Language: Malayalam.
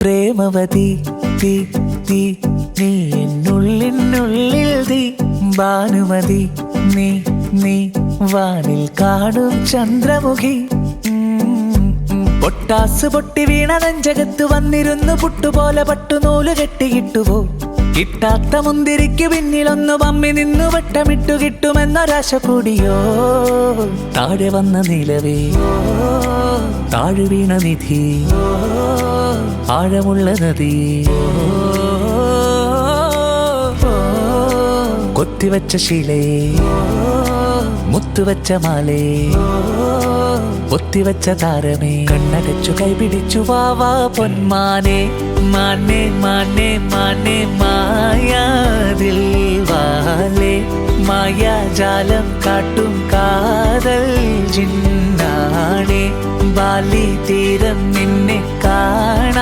പ്രേമവതി തീ തീ നീ എന്നുള്ളിനുള്ളിൽ തീ ഭാനുമതി നീ നീ വാനിൽ കാണും ചന്ദ്രമുഖി പൊട്ടാസ് പൊട്ടി വീണ നെഞ്ചകത്ത് വന്നിരുന്നു പുട്ടുപോലെ പട്ടുനൂല് കെട്ടിയിട്ടുപോ കിട്ടാത്ത മുന്തിരിക്ക് പിന്നിലൊന്നു പമ്മി നിന്നു വട്ടമിട്ടു കിട്ടുമെന്നൊരാശ കൂടിയോ താഴെ വന്ന നിലവേ താഴെ വീണ നിധി ആഴമുള്ള നദി കൊത്തിവച്ച ശീലേ മുത്തുവച്ച മാലേ ഒത്തിവച്ച താരമേ കണ്ണടച്ചു കൈപിടിച്ചു വാവാ പൊന്മാനെ മാനെ മാനെ മാനെ മായാതിൽ വാലേ മായാജാലം കാട്ടും കാതൽ ജിന്നാണേ ബാലി തീരം നിന്നെ കാണാ